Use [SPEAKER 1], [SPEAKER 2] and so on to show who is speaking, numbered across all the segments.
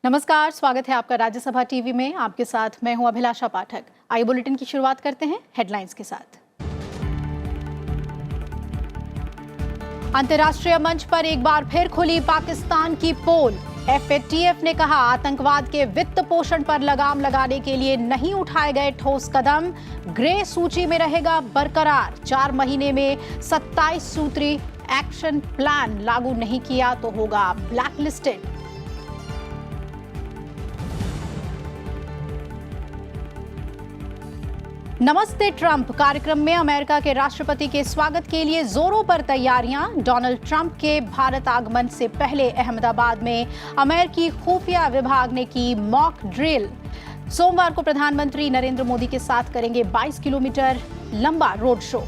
[SPEAKER 1] नमस्कार, स्वागत है आपका राज्यसभा टीवी में। आपके साथ मैं हूं अभिलाषा पाठक। आइए बुलेटिन की शुरुआत करते हैं हेडलाइंस के साथ। अंतर्राष्ट्रीय मंच पर एक बार फिर खुली पाकिस्तान की पोल। एफएटीएफ ने कहा, आतंकवाद के वित्त पोषण पर लगाम लगाने के लिए नहीं उठाए गए ठोस कदम, ग्रे सूची में रहेगा बरकरार। 4 महीने में 27 सूत्री एक्शन प्लान लागू नहीं किया तो होगा ब्लैकलिस्टेड। नमस्ते ट्रंप कार्यक्रम में अमेरिका के राष्ट्रपति के स्वागत के लिए जोरों पर तैयारियां। डोनाल्ड ट्रंप के भारत आगमन से पहले अहमदाबाद में अमेरिकी खुफिया विभाग ने की मॉक ड्रिल। सोमवार को प्रधानमंत्री नरेंद्र मोदी के साथ करेंगे 22 किलोमीटर लंबा रोड शो।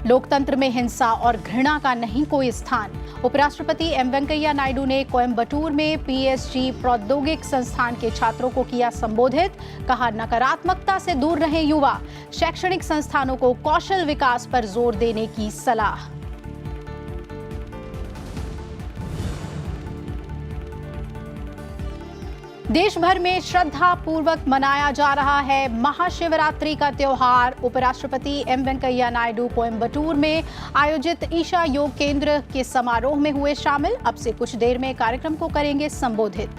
[SPEAKER 1] लोकतंत्र में हिंसा और घृणा का नहीं कोई स्थान। उपराष्ट्रपति एम वेंकैया नायडू ने कोयम्बटूर में पीएसजी प्रौद्योगिक संस्थान के छात्रों को किया संबोधित। कहा, नकारात्मकता से दूर रहें युवा। शैक्षणिक संस्थानों को कौशल विकास पर जोर देने की सलाह। देश भर में श्रद्धा पूर्वक मनाया जा रहा है महाशिवरात्रि का त्योहार। उपराष्ट्रपति एम वेंकैया नायडू कोयम्बटूर में आयोजित ईशा योग केंद्र के समारोह में हुए शामिल। अब से कुछ देर में कार्यक्रम को करेंगे संबोधित।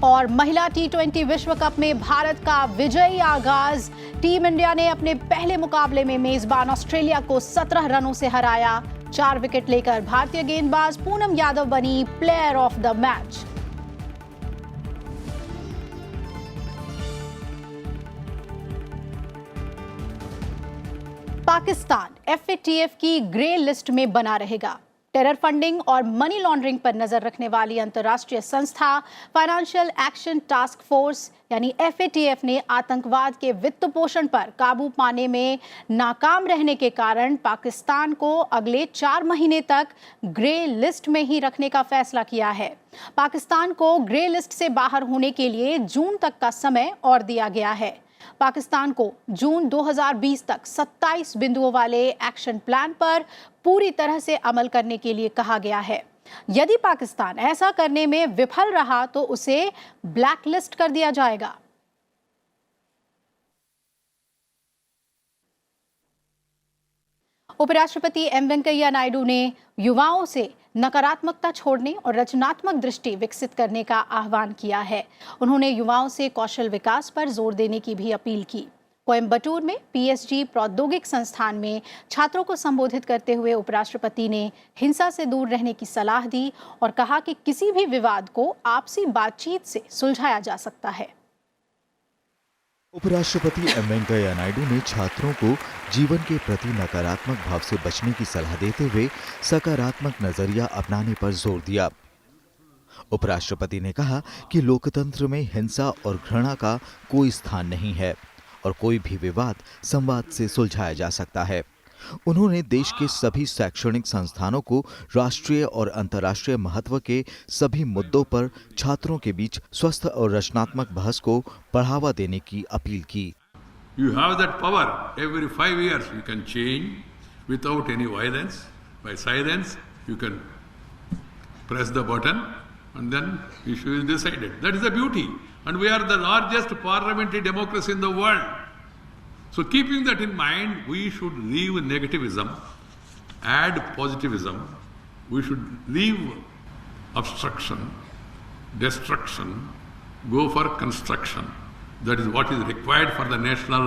[SPEAKER 1] और महिला टी20 विश्व कप में भारत का विजयी आगाज। टीम इंडिया ने अपने पहले मुकाबले में मेजबान ऑस्ट्रेलिया को 17 रनों से हराया। 4 विकेट लेकर भारतीय गेंदबाज पूनम यादव बनी player of the match. Pakistan FATF की ग्रे लिस्ट में बना रहेगा। टेरर फंडिंग और मनी लॉन्ड्रिंग पर नजर रखने वाली अंतर्राष्ट्रीय संस्था फाइनेंशियल एक्शन टास्क फोर्स यानी एफएटीएफ ने आतंकवाद के वित्त पोषण पर काबू पाने में नाकाम रहने के कारण पाकिस्तान को अगले 4 महीने तक ग्रे लिस्ट में ही रखने का फैसला किया है। पाकिस्तान को ग्रे लिस्ट से बाहर होने के लिए जून तक का समय और दिया गया है। पाकिस्तान को जून 2020 तक 27 बिंदुओं वाले एक्शन प्लान पर पूरी तरह से अमल करने के लिए कहा गया है। यदि पाकिस्तान ऐसा करने में विफल रहा तो उसे ब्लैकलिस्ट कर दिया जाएगा। उपराष्ट्रपति एम वेंकैया नायडू ने युवाओं से नकारात्मकता छोड़ने और रचनात्मक दृष्टि विकसित करने का आह्वान किया है। उन्होंने युवाओं से कौशल विकास पर जोर देने की भी अपील की। कोयम्बटूर में पीएसजी प्रौद्योगिक संस्थान में छात्रों को संबोधित करते हुए उपराष्ट्रपति ने हिंसा से दूर रहने की सलाह दी और कहा कि किसी भी विवाद को आपसी बातचीत से सुलझाया जा सकता है।
[SPEAKER 2] उपराष्ट्रपति एम वेंकैया नायडू ने छात्रों को जीवन के प्रति नकारात्मक भाव से बचने की सलाह देते हुए सकारात्मक नजरिया अपनाने पर जोर दिया। उपराष्ट्रपति ने कहा कि लोकतंत्र में हिंसा और घृणा का कोई स्थान नहीं है और कोई भी विवाद संवाद से सुलझाया जा सकता है। उन्होंने देश के सभी शैक्षणिक संस्थानों को राष्ट्रीय और अंतर्राष्ट्रीय महत्व के सभी मुद्दों पर छात्रों के बीच स्वस्थ और रचनात्मक बहस को बढ़ावा देने की अपील की।
[SPEAKER 3] You have that power. Every 5 years you can change without any violence. By silence, you can press the button and then issue is decided. That is the beauty. And we are the largest parliamentary democracy in the world. So keeping that in mind, we should leave negativism, add positivism. We should leave obstruction, destruction, go for construction. That is what is required for the national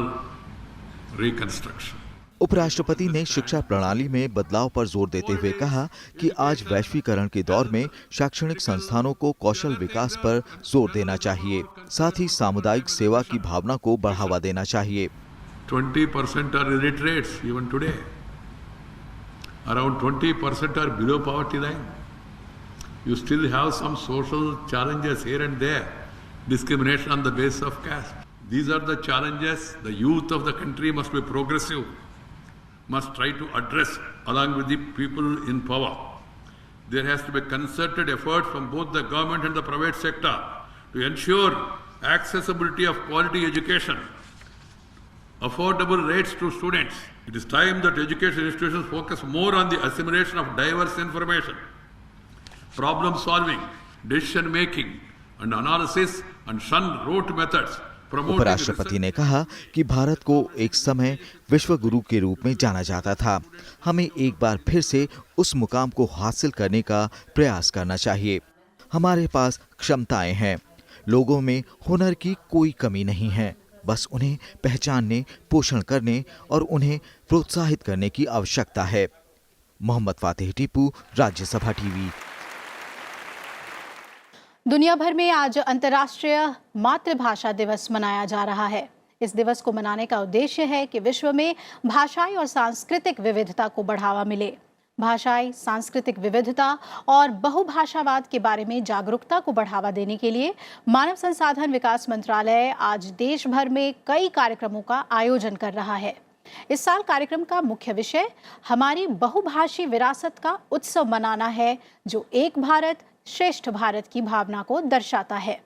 [SPEAKER 3] reconstruction.
[SPEAKER 2] उपराष्ट्रपति ने शिक्षा प्रणाली में बदलाव पर जोर देते हुए कहा कि आज वैश्वीकरण के दौर में शैक्षणिक संस्थानों को कौशल विकास पर जोर देना चाहिए। साथ ही सामुदायिक सेवा की भावना को बढ़ावा देना चाहिए।
[SPEAKER 3] 20% are illiterates even today. Around 20% are below poverty line. You still have some social challenges here and there. Discrimination on the basis of caste. These are the challenges the youth of the country must be progressive, must try to address along with the people in power. There has to be concerted effort from both the government and the private sector to ensure accessibility of quality education affordable rates to students. It is time that education institutions focus more on the assimilation of diverse information, problem solving, decision making and analysis and shun rote methods.
[SPEAKER 2] उपराष्ट्रपति ने कहा कि भारत को एक समय विश्व गुरु के रूप में जाना जाता था। हमें एक बार फिर से उस मुकाम को हासिल करने का प्रयास करना चाहिए। हमारे पास क्षमताएं हैं, लोगों में हुनर की कोई कमी नहीं है, बस उन्हें पहचानने, पोषण करने और उन्हें प्रोत्साहित करने की आवश्यकता है। Mohammad Fatih Tipu, Rajya Sabha TV.
[SPEAKER 1] दुनिया भर में आज अंतर्राष्ट्रीय मातृभाषा दिवस मनाया जा रहा है। इस दिवस को मनाने का उद्देश्य है कि विश्व में भाषाई और सांस्कृतिक विविधता को बढ़ावा मिले। भाषाई, सांस्कृतिक विविधता और बहुभाषावाद के बारे में जागरूकता को बढ़ावा देने के लिए मानव संसाधन विकास मंत्रालय आज देश भर में कई कार्यक्रमों का आयोजन कर रहा है। इस साल कार्यक्रम का मुख्य विषय हमारी बहुभाषी विरासत का उत्सव मनाना है, जो एक भारत श्रेष्ठ भारत की भावना को दर्शाता है।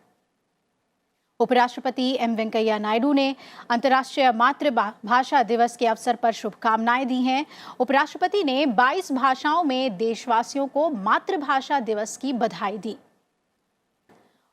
[SPEAKER 1] उपराष्ट्रपति एम वेंकैया नायडू ने अंतर्राष्ट्रीय मातृभाषा दिवस के अवसर पर शुभकामनाएं दी हैं। उपराष्ट्रपति ने 22 भाषाओं में देशवासियों को मातृभाषा दिवस की बधाई दी।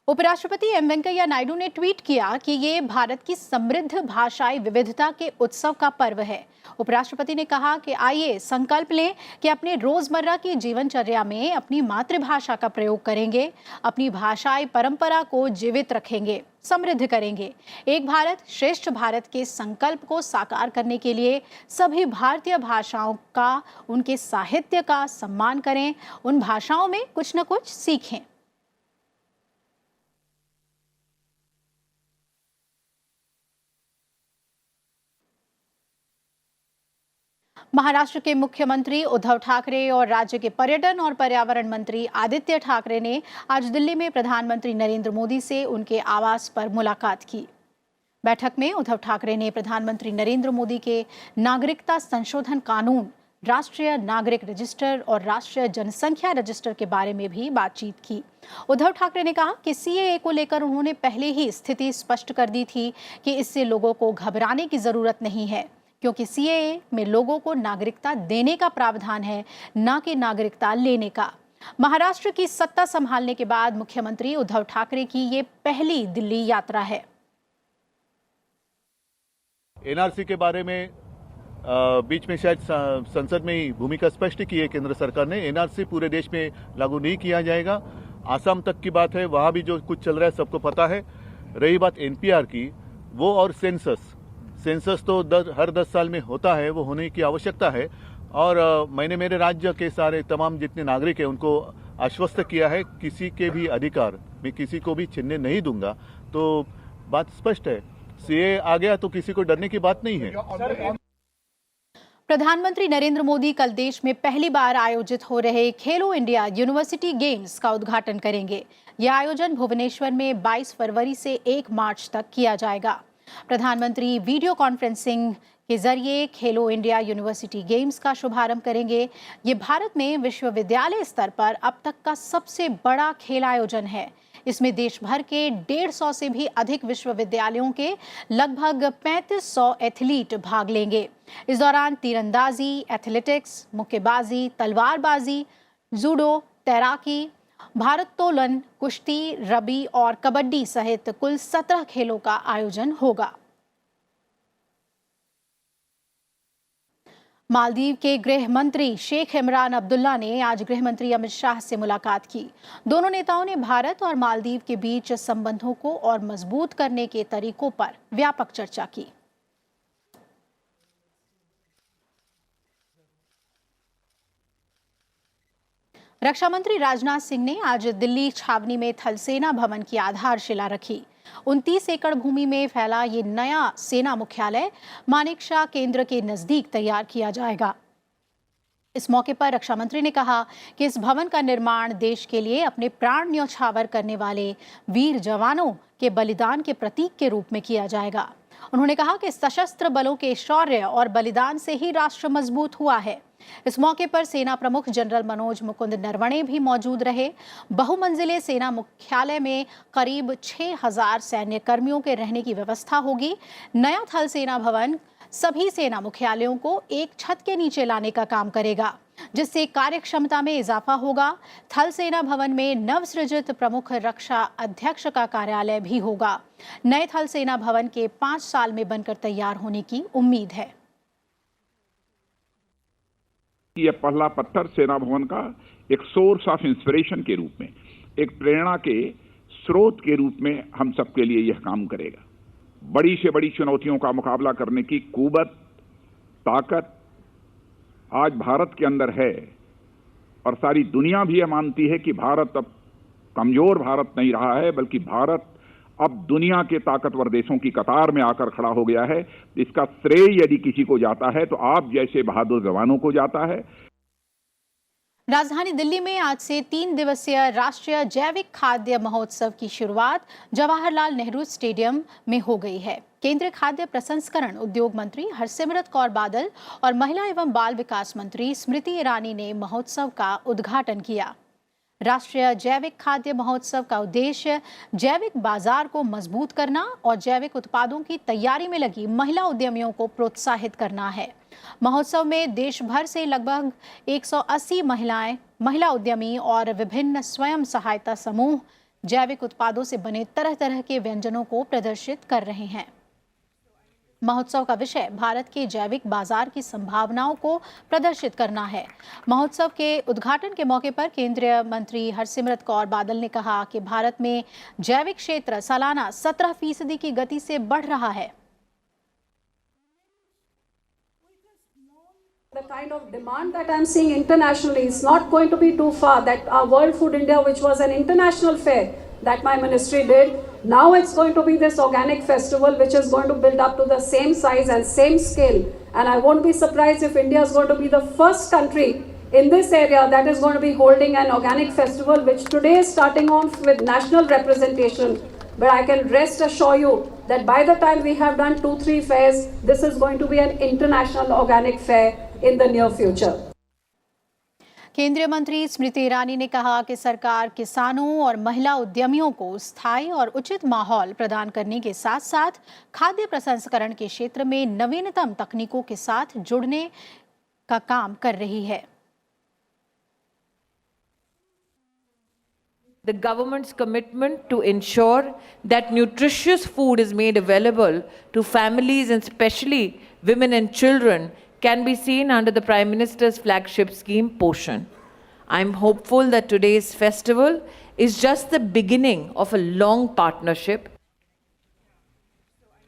[SPEAKER 1] उपराष्ट्रपति एम वेंकैया नायडू ने ट्वीट किया कि ये भारत की समृद्ध भाषाई विविधता के उत्सव का पर्व है। उपराष्ट्रपति ने कहा कि आइए संकल्प लें कि अपने रोजमर्रा की जीवनचर्या में अपनी मातृभाषा का प्रयोग करेंगे, अपनी भाषाई परंपरा को जीवित रखेंगे, समृद्ध करेंगे। एक भारत श्रेष्ठ भारत के संकल्प को साकार करने के लिए सभी भारतीय भाषाओं का, उनके साहित्य का सम्मान करें, उन भाषाओं में कुछ न कुछ सीखें। महाराष्ट्र के मुख्यमंत्री उद्धव ठाकरे और राज्य के पर्यटन और पर्यावरण मंत्री आदित्य ठाकरे ने आज दिल्ली में प्रधानमंत्री नरेंद्र मोदी से उनके आवास पर मुलाकात की। बैठक में उद्धव ठाकरे ने प्रधानमंत्री नरेंद्र मोदी के नागरिकता संशोधन कानून, राष्ट्रीय नागरिक रजिस्टर और राष्ट्रीय जनसंख्या रजिस्टर के बारे में भी बातचीत की। उद्धव ठाकरे ने कहा कि सीएए को लेकर उन्होंने पहले ही स्थिति स्पष्ट कर दी थी कि इससे लोगों को घबराने की जरूरत नहीं है, क्योंकि सीएए में लोगों को नागरिकता देने का प्रावधान है, न कि नागरिकता लेने का। महाराष्ट्र की सत्ता संभालने के बाद मुख्यमंत्री उद्धव ठाकरे की ये पहली दिल्ली यात्रा है।
[SPEAKER 4] एनआरसी के बारे में बीच में शायद संसद में ही भूमिका स्पष्ट की है केंद्र सरकार ने। एनआरसी पूरे देश में लागू नहीं किया जाएगा। आसाम तक की बात है, वहां भी जो कुछ चल रहा है सबको पता है। रही बात एनपीआर की, वो और सेंसस तो हर 10 साल में होता है, वो होने की आवश्यकता है। और मैंने मेरे राज्य के सारे तमाम जितने नागरिक हैं उनको आश्वस्त किया है, किसी के भी अधिकार मैं किसी को भी छीनने नहीं दूंगा। तो बात स्पष्ट है, सीए आ गया तो किसी को डरने की बात नहीं है।
[SPEAKER 1] प्रधानमंत्री नरेंद्र मोदी कल देश में पहली बार आयोजित हो रहे खेलो इंडिया यूनिवर्सिटी गेम्स का उद्घाटन करेंगे। यह आयोजन भुवनेश्वर में 22 फरवरी से 1 मार्च तक किया जाएगा। प्रधानमंत्री वीडियो कॉन्फ्रेंसिंग के जरिए खेलो इंडिया यूनिवर्सिटी गेम्स का शुभारंभ करेंगे। ये भारत में विश्वविद्यालय स्तर पर अब तक का सबसे बड़ा खेल आयोजन है। इसमें देश भर के 150 से भी अधिक विश्वविद्यालयों के लगभग 3500 एथलीट भाग लेंगे। इस दौरान तीरंदाजी, एथलेटिक्स, मुक्केबाजी, तलवारबाजी, जूडो, तैराकी, भारोत्तोलन, कुश्ती, रबी और कबड्डी सहित कुल 17 खेलों का आयोजन होगा। मालदीव के गृह मंत्री शेख इमरान अब्दुल्ला ने आज गृह मंत्री अमित शाह से मुलाकात की। दोनों नेताओं ने भारत और मालदीव के बीच संबंधों को और मजबूत करने के तरीकों पर व्यापक चर्चा की। रक्षा मंत्री राजनाथ सिंह ने आज दिल्ली छावनी में थल सेना भवन की आधारशिला रखी। 29 एकड़ भूमि में फैला ये नया सेना मुख्यालय मानेकशॉ केंद्र के नजदीक तैयार किया जाएगा। इस मौके पर रक्षा मंत्री ने कहा कि इस भवन का निर्माण देश के लिए अपने प्राण न्यौछावर करने वाले वीर जवानों के बलिदान के प्रतीक के रूप में किया जाएगा। उन्होंने कहा कि सशस्त्र बलों के शौर्य और बलिदान से ही राष्ट्र मजबूत हुआ है। इस मौके पर सेना प्रमुख जनरल मनोज मुकुंद नरवणे भी मौजूद रहे। बहुमंजिले सेना मुख्यालय में करीब 6,000 सैन्य कर्मियों के रहने की व्यवस्था होगी। नया थल सेना भवन सभी सेना मुख्यालयों को एक छत के नीचे लाने का काम करेगा, जिससे कार्य क्षमता में इजाफा होगा। थल सेना भवन में नवसृजित प्रमुख रक्षा अध्यक्ष का कार्यालय भी होगा। नए थल सेना भवन के 5 साल में बनकर तैयार होने की उम्मीद है।
[SPEAKER 5] यह पहला पत्थर सेना भवन का एक सोर्स ऑफ इंस्पिरेशन के रूप में, एक प्रेरणा के स्रोत के रूप में हम सबके लिए यह काम करेगा। बड़ी से बड़ी चुनौतियों का मुकाबला करने की कुवत, ताकत आज भारत के अंदर है और सारी दुनिया भी यह मानती है कि भारत अब कमजोर भारत नहीं रहा है, बल्कि भारत अब दुनिया के ताकतवर देशों की कतार में आकर खड़ा हो गया है। इसका श्रेय यदि किसी को जाता है तो आप जैसे बहादुर जवानों को जाता है।
[SPEAKER 1] राजधानी दिल्ली में आज से 3 दिवसीय राष्ट्रीय जैविक खाद्य महोत्सव की शुरुआत जवाहरलाल नेहरू स्टेडियम में हो गई है। केंद्रीय खाद्य प्रसंस्करण उद्योग मंत्री हरसिमरत कौर बादल और महिला एवं बाल विकास मंत्री स्मृति ईरानी ने महोत्सव का उद्घाटन किया। राष्ट्रीय जैविक खाद्य महोत्सव का उद्देश्य जैविक बाजार को मजबूत करना और जैविक उत्पादों की तैयारी में लगी महिला उद्यमियों को प्रोत्साहित करना है। महोत्सव में देश भर से लगभग 180 महिला उद्यमी और विभिन्न स्वयं सहायता समूह जैविक उत्पादों से बने तरह तरह के व्यंजनों को प्रदर्शित कर रहे हैं। महोत्सव का विषय भारत के जैविक बाजार की संभावनाओं को प्रदर्शित करना है। महोत्सव के उद्घाटन के मौके पर केंद्रीय मंत्री हरसिमरत कौर बादल ने कहा कि भारत में जैविक क्षेत्र सालाना 17% की गति से बढ़ रहा है।
[SPEAKER 6] The kind of demand that I'm seeing internationally is not going to be too far. That our World Food India, which was an international fair that my ministry did, now it's going to be this organic festival, which is going to build up to the same size and same scale. And I won't be surprised if India is going to be the first country in this area that is going to be holding an organic festival, which today is starting off with national representation. But I can rest assure you that by the time we have done 2-3 fairs, this is going to be an international organic fair in the near future.
[SPEAKER 1] केंद्रीय मंत्री स्मृति ईरानी ने कहा कि सरकार किसानों और महिला उद्यमियों को स्थायी और उचित माहौल प्रदान करने के साथ साथ खाद्य प्रसंस्करण के क्षेत्र में नवीनतम तकनीकों के साथ जुड़ने का काम कर रही है।
[SPEAKER 7] The government's commitment to ensure that nutritious food is made available to families and especially women and children can be seen under the Prime Minister's flagship scheme, Poshan. I'm hopeful that today's festival is just the beginning of a long partnership.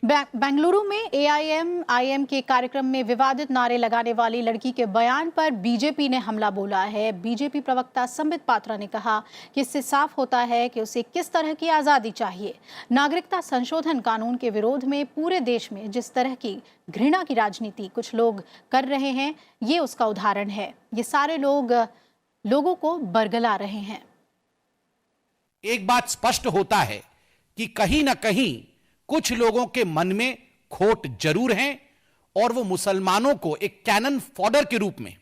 [SPEAKER 1] Bengaluru में AIM के कार्यक्रम में विवादित नारे लगाने वाली लड़की के बयान पर बीजेपी ने हमला बोला है। बीजेपी प्रवक्ता संबित पात्रा ने कहा कि इससे साफ होता है कि उसे किस तरह की आज़ादी चाहिए। नागरिकता संशोधन कानून के विरोध में पूरे देश में जिस तरह की घृणा की राजनीति कुछ लोग कर रहे हैं, ये उसका उदाहरण है। ये सारे लोगों को बरगला रहे हैं।
[SPEAKER 8] एक बात स्पष्ट होता है कि कहीं ना कहीं कुछ लोगों के मन में खोट जरूर है और वो मुसलमानों को एक कैनन फॉडर के रूप में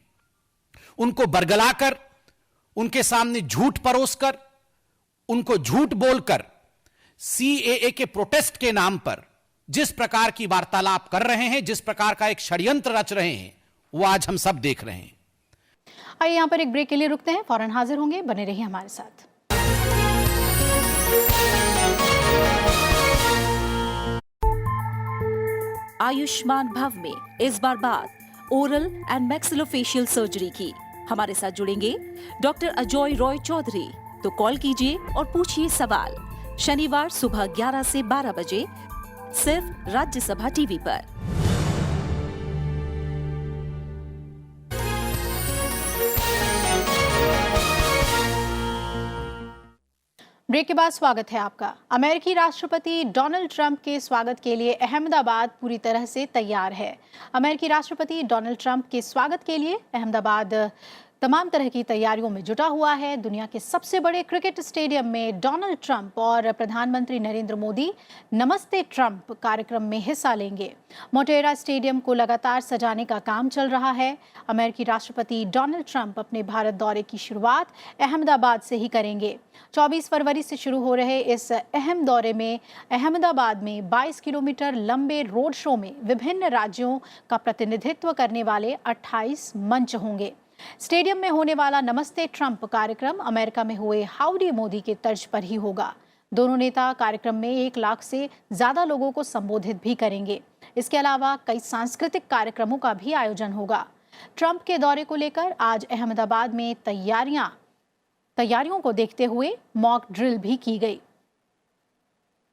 [SPEAKER 8] उनको बरगलाकर, उनके सामने झूठ परोसकर, उनको झूठ बोलकर CAA के प्रोटेस्ट के नाम पर जिस प्रकार की वार्तालाप कर रहे हैं, जिस प्रकार का एक षड्यंत्र रच रहे हैं, वो आज हम सब देख रहे हैं।
[SPEAKER 1] आइए यहाँ पर एक ब्रेक के लिए रुकते हैं, फौरन हाजिर होंगे, बने रहिए हमारे साथ।
[SPEAKER 9] आयुष्मान भव में इस बार बात ओरल एंड मैक्सिलोफेशियल सर्जरी की। हमारे साथ जुड़ेंगे डॉक्टर अजय रॉय चौधरी। तो कॉल कीजिए और पूछिए सवाल। शनिवार सुबह 11 से 12 बजे सिर्फ राज्यसभा टीवी पर।
[SPEAKER 1] ब्रेक के बाद स्वागत है आपका। अमेरिकी राष्ट्रपति डोनाल्ड ट्रंप के स्वागत के लिए अहमदाबाद पूरी तरह से तैयार है। अमेरिकी राष्ट्रपति डोनाल्ड ट्रंप के स्वागत के लिए अहमदाबाद तमाम तरह की तैयारियों में जुटा हुआ है। दुनिया के सबसे बड़े क्रिकेट स्टेडियम में डोनाल्ड ट्रंप और प्रधानमंत्री नरेंद्र मोदी नमस्ते ट्रंप कार्यक्रम में हिस्सा लेंगे। मोटेरा स्टेडियम को लगातार सजाने का काम चल रहा है। अमेरिकी राष्ट्रपति डोनाल्ड ट्रंप अपने भारत दौरे की शुरुआत अहमदाबाद से ही करेंगे। 24 फरवरी से शुरू हो रहे इस अहम दौरे में अहमदाबाद में 22 किलोमीटर लंबे रोड शो में विभिन्न राज्यों का प्रतिनिधित्व करने वाले 28 मंच होंगे। स्टेडियम में होने वाला नमस्ते ट्रंप कार्यक्रम अमेरिका में हुए हाउडी मोदी के तर्ज पर ही होगा। दोनों नेता कार्यक्रम में 1 लाख से ज्यादा लोगों को संबोधित भी करेंगे। इसके अलावा कई सांस्कृतिक कार्यक्रमों का भी आयोजन होगा। ट्रंप के दौरे को लेकर आज अहमदाबाद में तैयारियों को देखते हुए मॉक ड्रिल भी की गई।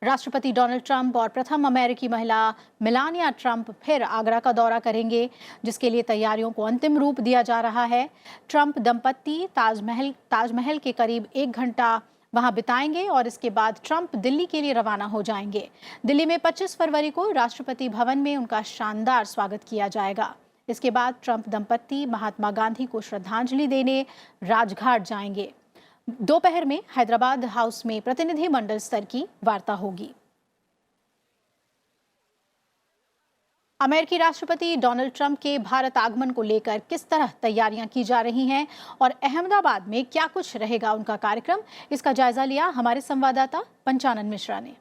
[SPEAKER 1] राष्ट्रपति डोनाल्ड ट्रंप और प्रथम अमेरिकी महिला मेलानिया ट्रंप फिर आगरा का दौरा करेंगे, जिसके लिए तैयारियों को अंतिम रूप दिया जा रहा है। ट्रंप दंपत्ति ताजमहल के करीब 1 घंटा वहां बिताएंगे और इसके बाद ट्रंप दिल्ली के लिए रवाना हो जाएंगे। दिल्ली में 25 फरवरी को राष्ट्रपति भवन में उनका शानदार स्वागत किया जाएगा। इसके बाद ट्रंप दंपत्ति महात्मा गांधी को श्रद्धांजलि देने राजघाट जाएंगे। दोपहर में हैदराबाद हाउस में प्रतिनिधि मंडल स्तर की वार्ता होगी। अमेरिकी राष्ट्रपति डोनाल्ड ट्रंप के भारत आगमन को लेकर किस तरह तैयारियां की जा रही हैं और अहमदाबाद में क्या कुछ रहेगा उनका कार्यक्रम, इसका जायजा लिया हमारे संवाददाता पंचानन मिश्रा ने।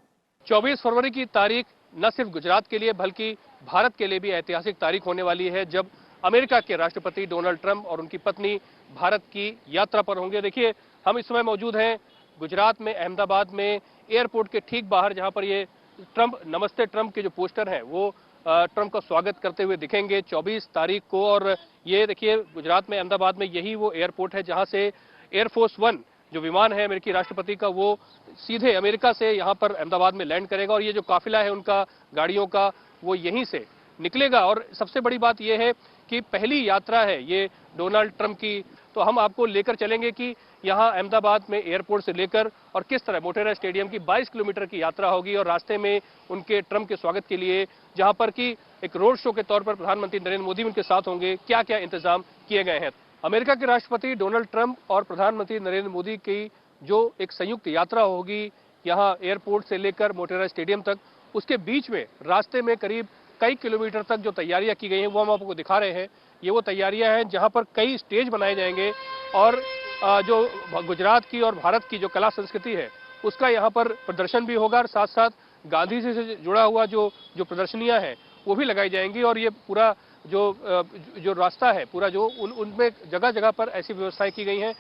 [SPEAKER 10] 24 फरवरी की तारीख न सिर्फ गुजरात के लिए बल्कि भारत के लिए भी ऐतिहासिक तारीख होने वाली है, जब अमेरिका के राष्ट्रपति डोनाल्ड ट्रंप और उनकी पत्नी भारत की यात्रा पर होंगे। देखिए, हम इस समय मौजूद हैं गुजरात में, अहमदाबाद में, एयरपोर्ट के ठीक बाहर, जहां पर ये ट्रंप नमस्ते ट्रंप के जो पोस्टर हैं वो ट्रंप का स्वागत करते हुए दिखेंगे 24 तारीख को। और ये देखिए, गुजरात में, अहमदाबाद में यही वो एयरपोर्ट है जहां से एयरफोर्स 1 जो विमान है अमेरिकी राष्ट्रपति का, वो सीधे अमेरिका से यहाँ पर अहमदाबाद में लैंड करेगा और ये जो काफिला है उनका गाड़ियों का, वो यहीं से निकलेगा। और सबसे बड़ी बात यह है कि पहली यात्रा है ये डोनाल्ड ट्रंप की, तो हम आपको लेकर चलेंगे कि यहाँ अहमदाबाद में एयरपोर्ट से लेकर और किस तरह मोटेरा स्टेडियम की 22 किलोमीटर की यात्रा होगी और रास्ते में उनके ट्रंप के स्वागत के लिए, जहाँ पर कि एक रोड शो के तौर पर प्रधानमंत्री नरेंद्र मोदी उनके साथ होंगे, क्या क्या इंतजाम किए गए हैं। अमेरिका के राष्ट्रपति डोनाल्ड ट्रंप और प्रधानमंत्री नरेंद्र मोदी की जो एक संयुक्त यात्रा होगी यहाँ एयरपोर्ट से लेकर मोटेरा स्टेडियम तक, उसके बीच में रास्ते में करीब कई किलोमीटर तक जो तैयारियां की गई हैं वो हम आपको दिखा रहे हैं। ये वो तैयारियां हैं जहां पर कई स्टेज बनाए जाएंगे और जो गुजरात की और भारत की जो कला संस्कृति है उसका यहाँ पर प्रदर्शन भी होगा और साथ साथ गांधी जी से जुड़ा हुआ जो प्रदर्शनियां हैं वो भी लगाई जाएंगी। और ये पूरा जो रास्ता है पूरा जो उनमें जगह जगह पर ऐसी व्यवस्थाएं की गई हैं।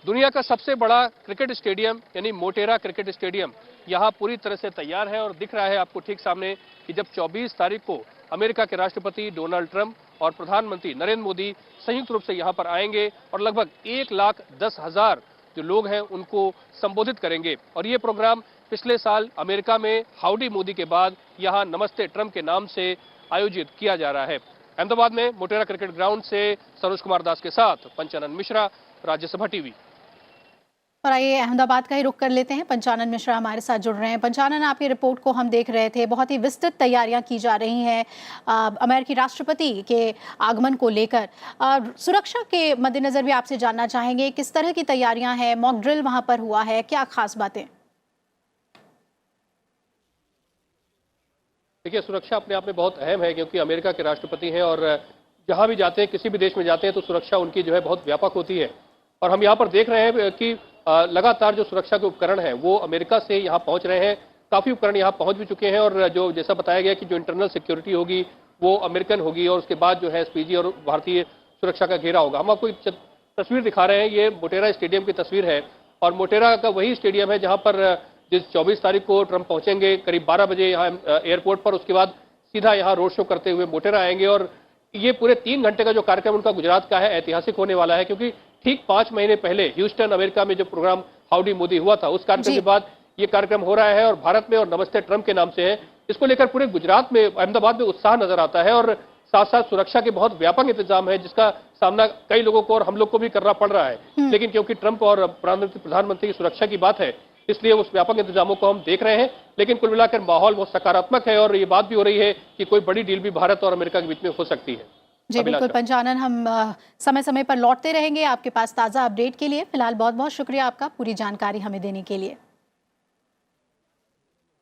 [SPEAKER 10] दुनिया का सबसे बड़ा क्रिकेट स्टेडियम यानी मोटेरा क्रिकेट स्टेडियम यहाँ पूरी तरह से तैयार है और दिख रहा है आपको ठीक सामने कि जब 24 तारीख को अमेरिका के राष्ट्रपति डोनाल्ड ट्रंप और प्रधानमंत्री नरेंद्र मोदी संयुक्त रूप से यहाँ पर आएंगे और लगभग 1,10,000 जो लोग हैं उनको संबोधित करेंगे। और ये प्रोग्राम पिछले साल अमेरिका में हाउडी मोदी के बाद यहाँ नमस्ते ट्रंप के नाम से आयोजित किया जा रहा है। अहमदाबाद में मोटेरा क्रिकेट ग्राउंड से सरोज कुमार दास के साथ पंचानन मिश्रा, राज्यसभा टीवी।
[SPEAKER 1] और आइए अहमदाबाद का ही रुख कर लेते हैं। पंचानन मिश्रा हमारे साथ जुड़ रहे हैं। पंचानन, आपकी रिपोर्ट को हम देख रहे थे, बहुत ही विस्तृत तैयारियां की जा रही हैं अमेरिकी राष्ट्रपति के आगमन को लेकर। सुरक्षा के मद्देनजर भी आपसे जानना चाहेंगे किस तरह की तैयारियां हैं, मॉक ड्रिल वहां पर हुआ है, क्या खास बातें?
[SPEAKER 10] देखिए, सुरक्षा अपने आप में बहुत अहम है क्योंकि अमेरिका के राष्ट्रपति हैं और जहां भी जाते हैं, किसी भी देश में जाते हैं तो सुरक्षा उनकी जो है बहुत व्यापक होती है। और हम यहाँ पर देख रहे हैं कि लगातार जो सुरक्षा के उपकरण हैं वो अमेरिका से यहाँ पहुँच रहे हैं। काफ़ी उपकरण यहाँ पहुँच भी चुके हैं और जो जैसा बताया गया कि जो इंटरनल सिक्योरिटी होगी वो अमेरिकन होगी और उसके बाद जो है एसपीजी और भारतीय सुरक्षा का घेरा होगा। हम आपको तस्वीर दिखा रहे हैं, ये मोटेरा स्टेडियम की तस्वीर है और मोटेरा का वही स्टेडियम है जहाँ पर जिस 24 तारीख को ट्रंप पहुँचेंगे करीब 12 बजे यहाँ एयरपोर्ट पर, उसके बाद सीधा यहाँ रोड शो करते हुए मोटेरा आएंगे। और ये पूरे 3 घंटे का जो कार्यक्रम उनका गुजरात का है ऐतिहासिक होने वाला है क्योंकि ठीक 5 महीने पहले ह्यूस्टन अमेरिका में जो प्रोग्राम हाउडी मोदी हुआ था उस कार्यक्रम के बाद ये कार्यक्रम हो रहा है और भारत में और नमस्ते ट्रंप के नाम से है। इसको लेकर पूरे गुजरात में, अहमदाबाद में उत्साह नजर आता है और साथ साथ सुरक्षा के बहुत व्यापक इंतजाम है जिसका सामना कई लोगों को और हम लोग को भी करना पड़ रहा है। लेकिन क्योंकि ट्रंप और प्रधानमंत्री की सुरक्षा की बात है इसलिए उस व्यापक इंतजामों को हम देख रहे हैं। लेकिन कुल मिलाकर माहौल बहुत सकारात्मक है और ये बात भी हो रही है कि कोई बड़ी डील भी भारत और अमेरिका के बीच में हो सकती है।
[SPEAKER 1] जी बिल्कुल पंचानन, हम समय समय पर लौटते रहेंगे आपके पास ताज़ा अपडेट के लिए। फिलहाल बहुत बहुत शुक्रिया आपका पूरी जानकारी हमें देने के लिए।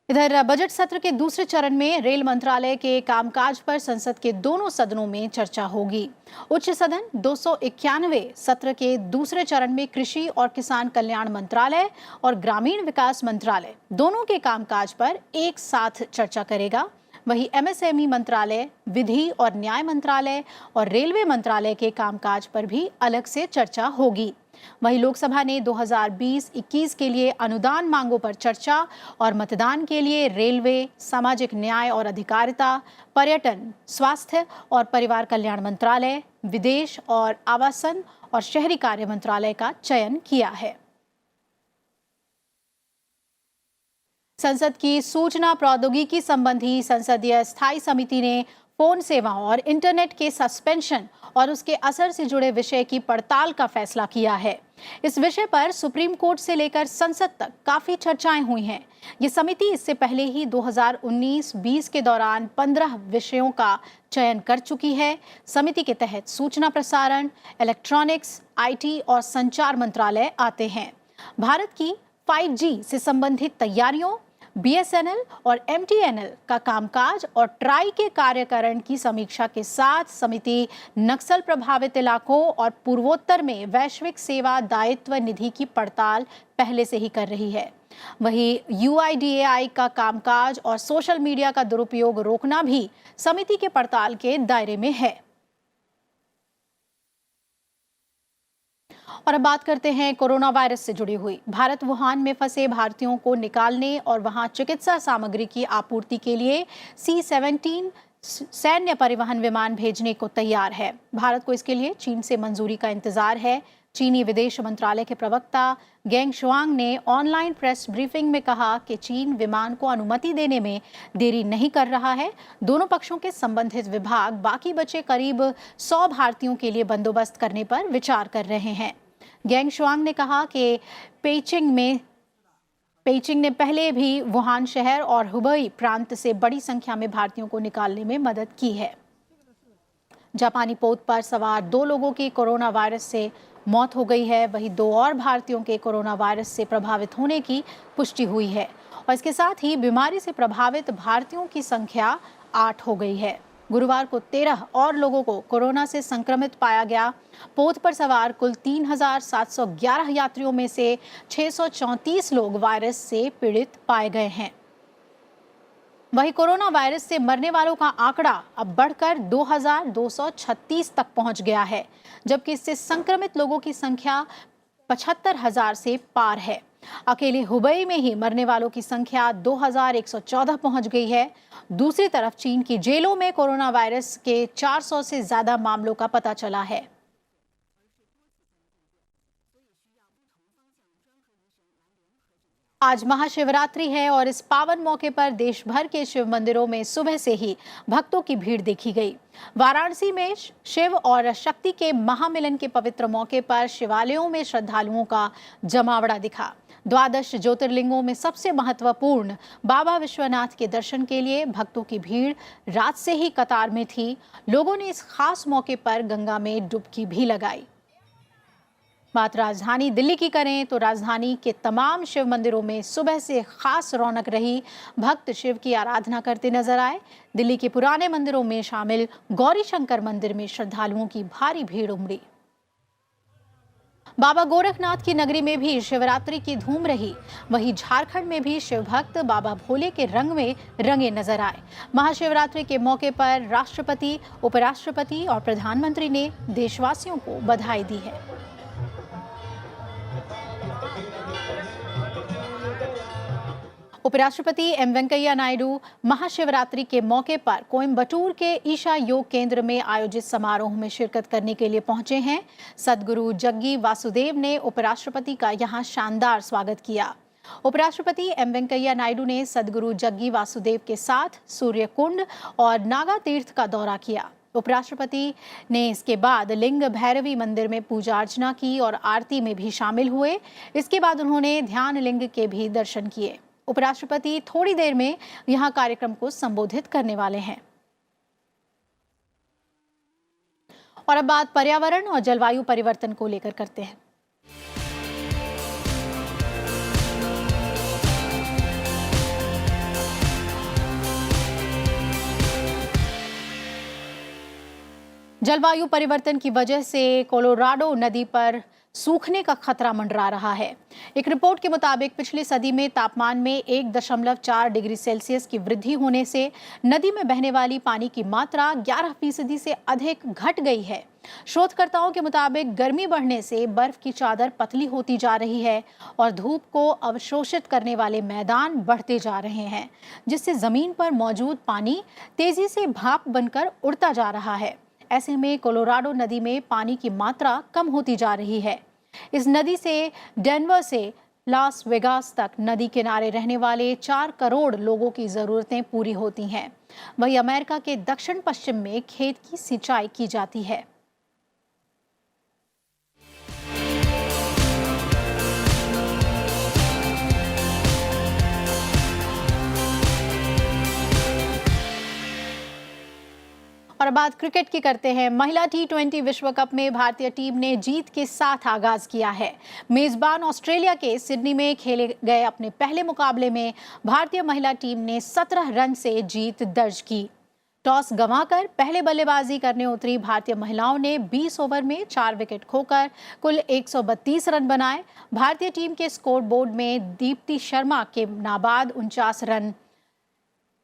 [SPEAKER 1] इधर बजट सत्र के दूसरे चरण में रेल मंत्रालय के कामकाज पर संसद के दोनों सदनों में चर्चा होगी। उच्च सदन 291 सत्र के दूसरे चरण में कृषि और किसान कल्याण मंत्रालय और ग्रामीण विकास मंत्रालय दोनों के कामकाज पर एक साथ चर्चा करेगा। वहीं एमएसएमई मंत्रालय, विधि और न्याय मंत्रालय और रेलवे मंत्रालय के कामकाज पर भी अलग से चर्चा होगी। वहीं लोकसभा ने 2020-21 के लिए अनुदान मांगों पर चर्चा और मतदान के लिए रेलवे, सामाजिक न्याय और अधिकारिता, पर्यटन, स्वास्थ्य और परिवार कल्याण मंत्रालय, विदेश और आवासन और शहरी कार्य मंत्रालय का चयन किया है। संसद की सूचना प्रौद्योगिकी संबंधी संसदीय स्थायी समिति ने फोन सेवाओं और इंटरनेट के सस्पेंशन और उसके असर से जुड़े विषय की पड़ताल का फैसला किया है। इस विषय पर सुप्रीम कोर्ट से लेकर संसद तक काफी चर्चाएं हुई हैं। ये समिति इससे पहले ही 2019-20 के दौरान 15 विषयों का चयन कर चुकी है। समिति के तहत सूचना प्रसारण, इलेक्ट्रॉनिक्स, आईटी और संचार मंत्रालय आते हैं। भारत की 5G से संबंधित तैयारियों, बीएसएनएल और एमटीएनएल का कामकाज और ट्राई के कार्यकरण की समीक्षा के साथ समिति नक्सल प्रभावित इलाकों और पूर्वोत्तर में वैश्विक सेवा दायित्व निधि की पड़ताल पहले से ही कर रही है। वहीं UIDAI का कामकाज और सोशल मीडिया का दुरुपयोग रोकना भी समिति के पड़ताल के दायरे में है। और अब बात करते हैं कोरोना वायरस से जुड़ी हुई। भारत वुहान में फंसे भारतीयों को निकालने और वहां चिकित्सा सामग्री की आपूर्ति के लिए C-17 सैन्य परिवहन विमान भेजने को तैयार है। भारत को इसके लिए चीन से मंजूरी का इंतजार है। चीनी विदेश मंत्रालय के प्रवक्ता गेंग शुआंग ने ऑनलाइन प्रेस ब्रीफिंग में कहा कि चीन विमान को अनुमति देने में देरी नहीं कर रहा है। दोनों पक्षों के संबंधित विभाग बाकी बचे करीब 100 भारतीयों के लिए बंदोबस्त करने पर विचार कर रहे हैं। गेंग शुआंग ने कहा कि पेइचिंग ने पहले भी वुहान शहर और हुबई प्रांत से बड़ी संख्या में भारतीयों को निकालने में मदद की है। जापानी पोत पर सवार 2 लोगों की कोरोना वायरस से मौत हो गई है। वहीं 2 और भारतीयों के कोरोना वायरस से प्रभावित होने की पुष्टि हुई है और इसके साथ ही बीमारी से प्रभावित भारतीयों की संख्या 8 हो गई है। गुरुवार को 13 और लोगों को कोरोना से संक्रमित पाया गया। पोत पर सवार कुल 3,711 यात्रियों में से 634 लोग वायरस से पीड़ित पाए गए हैं। वहीं कोरोना वायरस से मरने वालों का आंकड़ा अब बढ़कर 2,236 तक पहुंच गया है, जबकि इससे संक्रमित लोगों की संख्या 75,000 से पार है। अकेले हुबई में ही मरने वालों की संख्या 2,114 पहुंच गई है। दूसरी तरफ चीन की जेलों में कोरोना वायरस के 400 से ज्यादा मामलों का पता चला है। आज महाशिवरात्रि है और इस पावन मौके पर देश भर के शिव मंदिरों में सुबह से ही भक्तों की भीड़ देखी गई। वाराणसी में शिव और शक्ति के महामिलन के पवित्र मौके पर शिवालयों में श्रद्धालुओं का जमावड़ा दिखा। 12 ज्योतिर्लिंगों में सबसे महत्वपूर्ण बाबा विश्वनाथ के दर्शन के लिए भक्तों की भीड़ रात से ही कतार में थी। लोगों ने इस खास मौके पर गंगा में डुबकी भी लगाई। बात राजधानी दिल्ली की करें तो राजधानी के तमाम शिव मंदिरों में सुबह से खास रौनक रही। भक्त शिव की आराधना करते नजर आए। दिल्ली के पुराने मंदिरों में शामिल गौरी शंकर मंदिर में श्रद्धालुओं की भारी भीड़ उमड़ी। बाबा गोरखनाथ की नगरी में भी शिवरात्रि की धूम रही। वहीं झारखंड में भी शिव भक्त बाबा भोले के रंग में रंगे नजर आए। महाशिवरात्रि के मौके पर राष्ट्रपति, उपराष्ट्रपति और प्रधानमंत्री ने देशवासियों को बधाई दी है। उपराष्ट्रपति एम वेंकैया नायडू महाशिवरात्रि के मौके पर कोयम्बटूर के ईशा योग केंद्र में आयोजित समारोह में शिरकत करने के लिए पहुंचे हैं। सदगुरु जग्गी वासुदेव ने उपराष्ट्रपति का यहां शानदार स्वागत किया। उपराष्ट्रपति एम वेंकैया नायडू ने सदगुरु जग्गी वासुदेव के साथ सूर्य कुंड और नागा तीर्थ का दौरा किया। उपराष्ट्रपति ने इसके बाद लिंग भैरवी मंदिर में पूजा अर्चना की और आरती में भी शामिल हुए। इसके बाद उन्होंने ध्यान लिंग के भी दर्शन किए। उपराष्ट्रपति थोड़ी देर में यहां कार्यक्रम को संबोधित करने वाले हैं। और अब बात पर्यावरण और जलवायु परिवर्तन को लेकर करते हैं। जलवायु परिवर्तन की वजह से कोलोराडो नदी पर सूखने का खतरा मंडरा रहा है। एक रिपोर्ट के मुताबिक पिछली सदी में तापमान में 1.4 डिग्री सेल्सियस की वृद्धि होने से नदी में बहने वाली पानी की मात्रा 11% से अधिक घट गई है। शोधकर्ताओं के मुताबिक गर्मी बढ़ने से बर्फ की चादर पतली होती जा रही है और धूप को अवशोषित करने वाले मैदान बढ़ते जा रहे हैं, जिससे जमीन पर मौजूद पानी तेजी से भाप बनकर उड़ता जा रहा है। ऐसे में कोलोराडो नदी में पानी की मात्रा कम होती जा रही है। इस नदी से डेनवर से लास वेगास तक नदी किनारे रहने वाले 4 करोड़ लोगों की जरूरतें पूरी होती हैं। वहीं अमेरिका के दक्षिण पश्चिम में खेत की सिंचाई की जाती है। और बात क्रिकेट की करते हैं। महिला T20 विश्व कप में भारतीय टीम ने जीत के साथ आगाज किया है। मेजबान ऑस्ट्रेलिया के सिडनी में खेले गए अपने पहले मुकाबले में भारतीय महिला टीम ने 17 रन से जीत दर्ज की। टॉस गंवाकर पहले बल्लेबाजी करने उतरी भारतीय महिलाओं ने 20 ओवर में 4 विकेट खोकर कुल 132 रन बनाए। भारतीय टीम के स्कोर बोर्ड में दीप्ति शर्मा के नाबाद 49 रन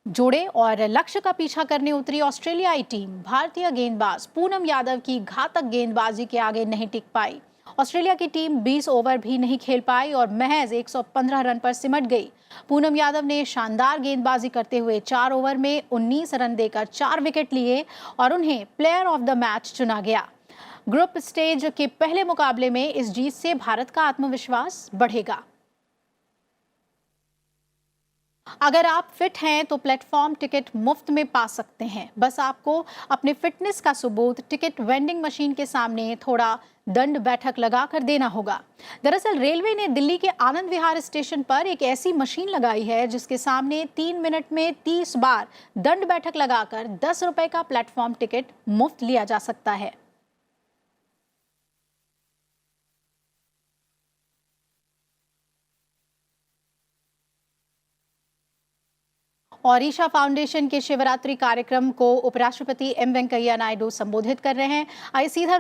[SPEAKER 1] जोड़े और लक्ष्य का पीछा करने उतरी ऑस्ट्रेलियाई टीम भारतीय गेंदबाज पूनम यादव की घातक गेंदबाजी के आगे नहीं टिक पाई। ऑस्ट्रेलिया की टीम 20 ओवर भी नहीं खेल पाई और महज 115 रन पर सिमट गई। पूनम यादव ने शानदार गेंदबाजी करते हुए 4 ओवर में 19 रन देकर 4 विकेट लिए और उन्हें प्लेयर ऑफ द मैच चुना गया। ग्रुप स्टेज के पहले मुकाबले में इस जीत से भारत का आत्मविश्वास बढ़ेगा। अगर आप फिट हैं तो प्लेटफॉर्म टिकट मुफ्त में पा सकते हैं। बस आपको अपने फिटनेस का सबूत टिकट वेंडिंग मशीन के सामने थोड़ा दंड बैठक लगाकर देना होगा। दरअसल रेलवे ने दिल्ली के आनंद विहार स्टेशन पर एक ऐसी मशीन लगाई है जिसके सामने 3 मिनट में 30 बार दंड बैठक लगाकर 10 रुपए का प्लेटफॉर्म टिकट मुफ्त लिया जा सकता है। और ईशा फाउंडेशन के शिवरात्रि कार्यक्रम को उपराष्ट्रपति एम वेंकैया नायडू संबोधित कर रहे हैं। आइए सीधा